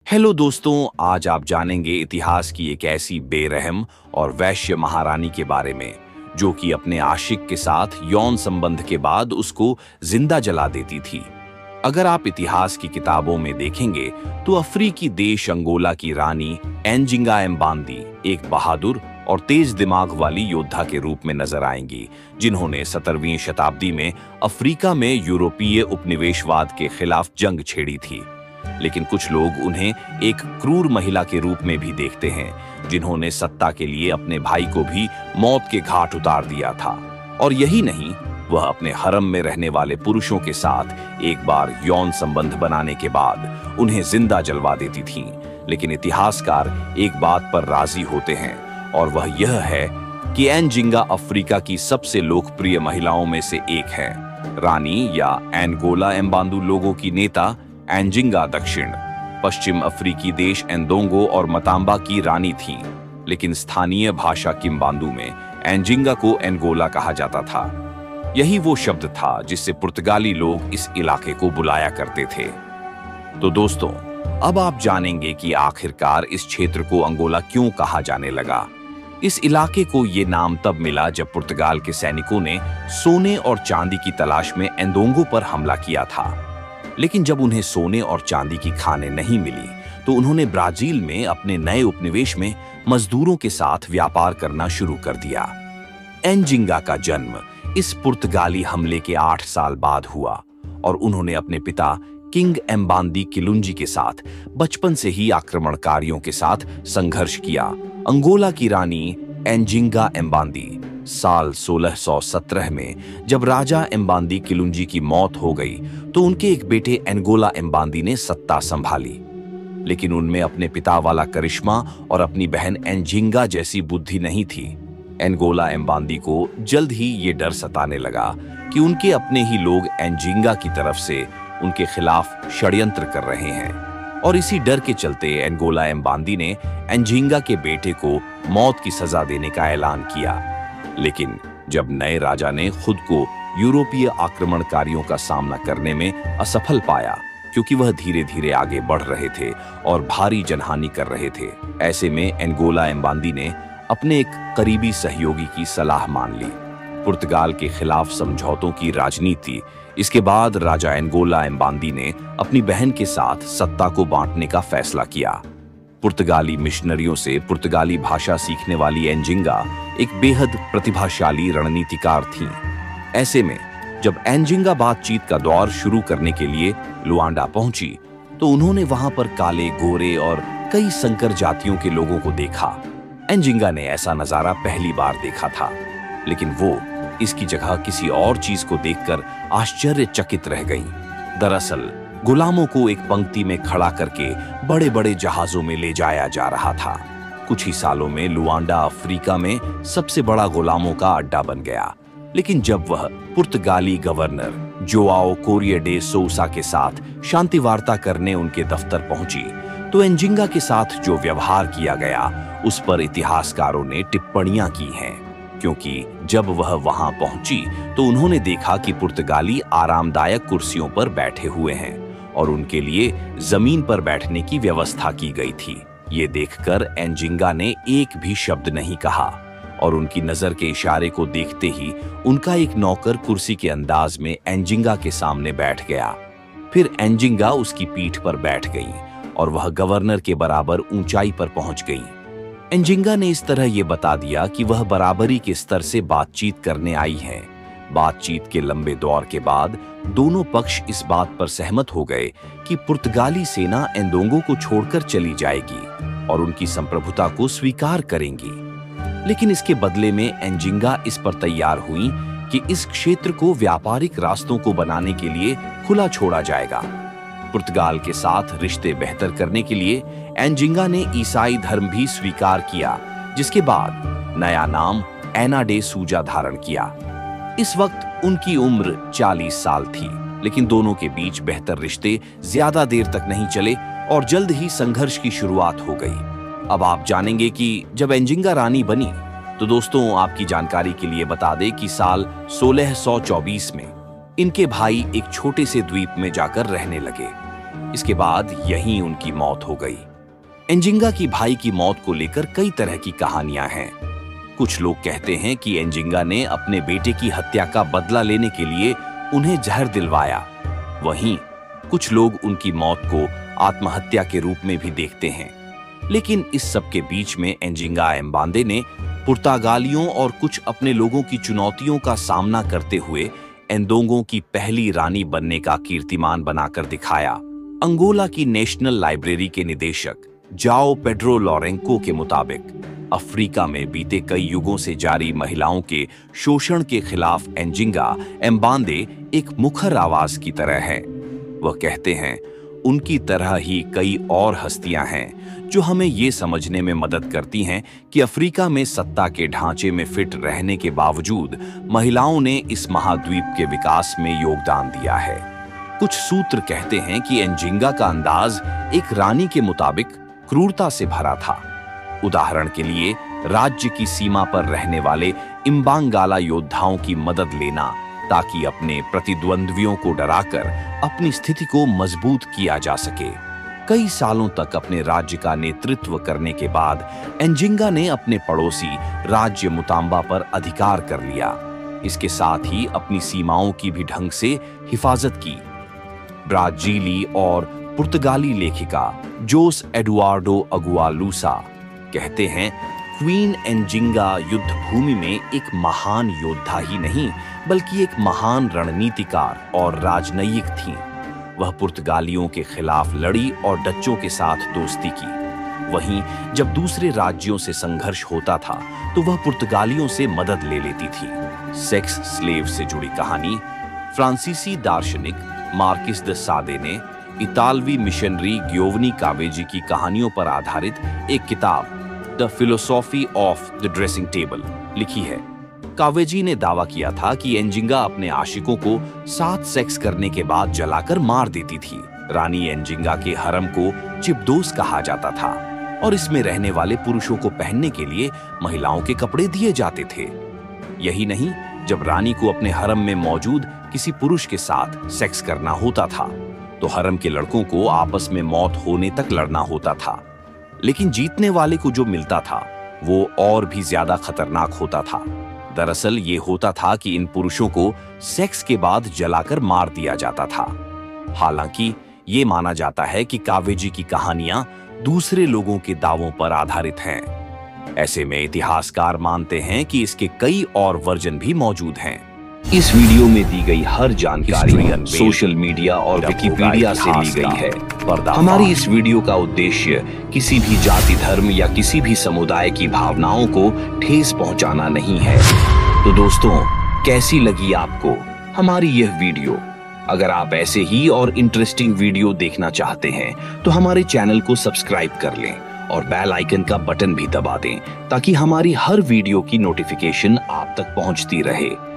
Hello दोस्तों, आज आप जानेंगे इतिहास की एक ऐसी बेरहम और वैश्य महारानी के बारे में जो कि अपने आशिक के साथ यौन संबंध के बाद उसको जिंदा जला देती थी। अगर आप इतिहास की किताबों में देखेंगे तो अफ्रीकी देश अंगोला की रानी एंजिंगा एम्बांदी एक बहादुर और तेज दिमाग वाली योद्धा के रूप में नजर आएंगी, जिन्होंने 17वीं शताब्दी में अफ्रीका में यूरोपीय उपनिवेशवाद के खिलाफ जंग छेड़ी थी। लेकिन कुछ लोग उन्हें एक क्रूर महिला के रूप में भी देखते हैं, जिन्होंने सत्ता के लिए अपने भाई को भी मौत के घाट उतार दिया था। और यही नहीं, वह अपने हरम में रहने वाले पुरुषों के साथ एक बार यौन संबंध बनाने के बाद उन्हें जिंदा जलवा देती थीं। लेकिन इतिहासकार एक बात पर राजी होते हैं, और वह यह है कि एंजिंगा अफ्रीका की सबसे लोकप्रिय महिलाओं में से एक है। रानी या एंगोला एम्बांदू लोगों की नेता एंजिंगा दक्षिण पश्चिम अफ्रीकी देश एंदोंगो और मताम्बा की रानी थीं, लेकिन स्थानीय भाषा किम्बांदू में एंजिंगा को एंगोला कहा जाता था। यही वो शब्द था जिससे पुर्तगाली लोग इस इलाके को बुलाया करते थे। तो दोस्तों, अब आप जानेंगे कि आखिरकार इस क्षेत्र को अंगोला क्यों कहा जाने लगा। इस इलाके को ये नाम तब मिला जब पुर्तगाल के सैनिकों ने सोने और चांदी की तलाश में एंदोंगो पर हमला किया था। लेकिन जब उन्हें सोने और चांदी की खानें नहीं मिली तो उन्होंने ब्राजील में अपने नए उपनिवेश में मजदूरों के साथ व्यापार करना शुरू कर दिया। एंजिंगा का जन्म इस पुर्तगाली हमले के 8 साल बाद हुआ और उन्होंने अपने पिता किंग एम्बांदी किलुंजी के साथ बचपन से ही आक्रमणकारियों के साथ संघर्ष किया। अंगोला की रानी एंजिंगा एम्बांदी साल 1617 में जब राजा एम्बांदी किलुंजी की मौत हो गई तो उनके एक बेटे एंगोला एम्बांदी ने सत्ता संभाली। लेकिन उनमें अपने पिता वाला करिश्मा और अपनी बहन एंजिंगा जैसी बुद्धि नहीं थी। एंगोला एम्बांदी को जल्द ही ये डर सताने लगा कि उनके अपने ही लोग एंजिंगा की तरफ से उनके खिलाफ षड्यंत्र कर रहे हैं, और इसी डर के चलते एंगोला एम्बांदी ने एंजिंगा के बेटे को मौत की सजा देने का ऐलान किया। लेकिन जब नए राजा ने खुद को यूरोपीय आक्रमणकारियों का सामना करने में असफल पाया, क्योंकि वह धीरे धीरे आगे बढ़ रहे थे और भारी जनहानि कर रहे थे, ऐसे में एंगोला एम्बांदी ने अपने एक करीबी सहयोगी की सलाह मान ली, पुर्तगाल के खिलाफ समझौतों की राजनीति। इसके बाद राजा एंगोला एम्बांदी ने अपनी बहन के साथ सत्ता को बांटने का फैसला किया। पुर्तगाली मिशनरियों से पुर्तगाली भाषा सीखने वाली एंजिंगा एक बेहद प्रतिभाशाली रणनीतिकार थीं। ऐसे में जब एंजिंगा बातचीत का दौर शुरू करने के लिए लुआंडा पहुंची तो उन्होंने वहां पर काले, गोरे और कई संकर जातियों के लोगों को देखा। एंजिंगा ने ऐसा नजारा पहली बार देखा था, लेकिन वो इसकी जगह किसी और चीज को देखकर आश्चर्यचकित रह गईं। दरअसल गुलामों को एक पंक्ति में खड़ा करके बड़े बड़े जहाजों में ले जाया जा रहा था। कुछ ही सालों में लुआंडा अफ्रीका में सबसे बड़ा गुलामों का अड्डा बन गया। लेकिन जब वह पुर्तगाली गवर्नर जोआओ कोरिया डे सोसा के साथ शांति वार्ता करने उनके दफ्तर पहुंची तो एंजिंगा के साथ जो व्यवहार किया गया उस पर इतिहासकारों ने टिप्पणियां की हैं, क्योंकि जब वह वहां पहुंची तो उन्होंने देखा कि पुर्तगाली आरामदायक कुर्सियों पर बैठे हुए हैं और उनके लिए जमीन पर बैठने की व्यवस्था की गई थी। ये देखकर एंजिंगा ने एक भी शब्द नहीं कहा और उनकी नजर के इशारे को देखते ही उनका एक नौकर कुर्सी के अंदाज में एंजिंगा के सामने बैठ गया। फिर एंजिंगा उसकी पीठ पर बैठ गई और वह गवर्नर के बराबर ऊंचाई पर पहुंच गई। एंजिंगा ने इस तरह यह बता दिया कि वह बराबरी के स्तर से बातचीत करने आई है। बातचीत के लंबे दौर के बाद दोनों पक्ष इस बात पर सहमत हो गए कि पुर्तगाली सेना एंदोंगो को छोड़कर चली जाएगी और उनकी संप्रभुता को स्वीकार करेंगी। लेकिन इसके बदले में एंजिंगा इस पर तैयार हुई कि इस क्षेत्र को व्यापारिक रास्तों को बनाने के लिए खुला छोड़ा जाएगा। पुर्तगाल के साथ रिश्ते बेहतर करने के लिए एंजिंगा ने ईसाई धर्म भी स्वीकार किया, जिसके बाद नया नाम एना डे सूजा धारण किया। इस वक्त उनकी उम्र 40 साल थी, लेकिन दोनों के बीच बेहतर रिश्ते ज्यादा देर तक नहीं चले और जल्द ही संघर्ष की शुरुआत हो गई। अब आप जानेंगे कि जब एंजिंगा रानी बनी तो दोस्तों, आपकी जानकारी के लिए बता दें कि साल 1624 में इनके भाई एक छोटे से द्वीप में जाकर रहने लगे। इसके बाद यहीं उनकी मौत हो गई। एंजिंगा की भाई की मौत को लेकर कई तरह की कहानियां हैं। कुछ लोग कहते हैं कि एंजिंगा ने अपने बेटे की हत्या का बदला लेने के लिए उन्हें जहर दिलवाया। वहीं कुछ लोग उनकी मौत को आत्महत्या के रूप में भी देखते हैं। लेकिन इस सब के बीच में एंजिंगा एम्बांदे ने पुर्तगालियों और कुछ अपने लोगों की चुनौतियों का सामना करते हुए एंदोंगों की पहली रानी बनने का कीर्तिमान बनाकर दिखाया। अंगोला की नेशनल लाइब्रेरी के निदेशक जाओ पेड्रो लोरेंको के मुताबिक अफ्रीका में बीते कई युगों से जारी महिलाओं के शोषण के खिलाफ एंजिंगा एम्बांदे एक मुखर आवाज की तरह है। वह कहते हैं, उनकी तरह ही कई और हस्तियां हैं जो हमें ये समझने में मदद करती हैं कि अफ्रीका में सत्ता के ढांचे में फिट रहने के बावजूद महिलाओं ने इस महाद्वीप के विकास में योगदान दिया है। कुछ सूत्र कहते हैं कि एंजिंगा का अंदाज एक रानी के मुताबिक क्रूरता से भरा था। उदाहरण के लिए राज्य की सीमा पर रहने वाले इम्बांगाला योद्धाओं की मदद लेना ताकि अपने प्रतिद्वंद्वियों को डराकर अपनी स्थिति को मजबूत किया जा सके। कई सालों तक अपने राज्य का नेतृत्व करने के बाद एंजिंगा ने अपने पड़ोसी राज्य मुताम्बा पर अधिकार कर लिया। इसके साथ ही अपनी सीमाओं की भी ढंग से हिफाजत की। ब्राजीली और पुर्तगाली लेखिका जोस एडुआर्डो अगुआलूसा कहते हैं, क्वीन एंजिंगा युद्ध भूमि में एक महान योद्धा ही नहीं बल्कि एक महान रणनीतिकार और राजनयिक थीं। वह पुर्तगालियों के खिलाफ लड़ी और डच्चों के साथ दोस्ती की। वहीं जब दूसरे राज्यों से संघर्ष होता था तो वह पुर्तगालियों से मदद ले लेती थी। सेक्स स्लेव से जुड़ी कहानी फ्रांसीसी दार्शनिक मार्किस de सादे ने इतालवी मिशनरी गियोवनी कावेजी की कहानियों पर आधारित एक किताब the philosophy of the dressing table लिखी है। कावेजी ने दावा किया था कि एंजिंगा अपने आशिकों को साथ सेक्स करने के बाद जलाकर मार देती थी। रानी एंजिंगा के हरम को चिपदोस कहा जाता था और इसमें रहने वाले पुरुषों को पहनने के लिए महिलाओं के कपड़े दिए जाते थे। यही नहीं, जब रानी को अपने हरम में मौजूद किसी पुरुष के साथ सेक्स करना होता था तो हरम के लड़कों को आपस में मौत होने तक लड़ना होता था। लेकिन जीतने वाले को जो मिलता था वो और भी ज्यादा खतरनाक होता था। दरअसल ये होता था कि इन पुरुषों को सेक्स के बाद जलाकर मार दिया जाता था। हालांकि ये माना जाता है कि कावेजी की कहानियां दूसरे लोगों के दावों पर आधारित हैं। ऐसे में इतिहासकार मानते हैं कि इसके कई और वर्जन भी मौजूद हैं। इस वीडियो में दी गई हर जानकारी सोशल मीडिया और विकिपीडिया से ली गई है। हमारी इस वीडियो का उद्देश्य किसी भी जाति, धर्म या किसी भी समुदाय की भावनाओं को ठेस पहुंचाना नहीं है। तो दोस्तों, कैसी लगी आपको हमारी यह वीडियो? अगर आप ऐसे ही और इंटरेस्टिंग वीडियो देखना चाहते हैं तो हमारे चैनल को सब्सक्राइब कर लें और बेल आइकन का बटन भी दबा दें ताकि हमारी हर वीडियो की नोटिफिकेशन आप तक पहुंचती रहे।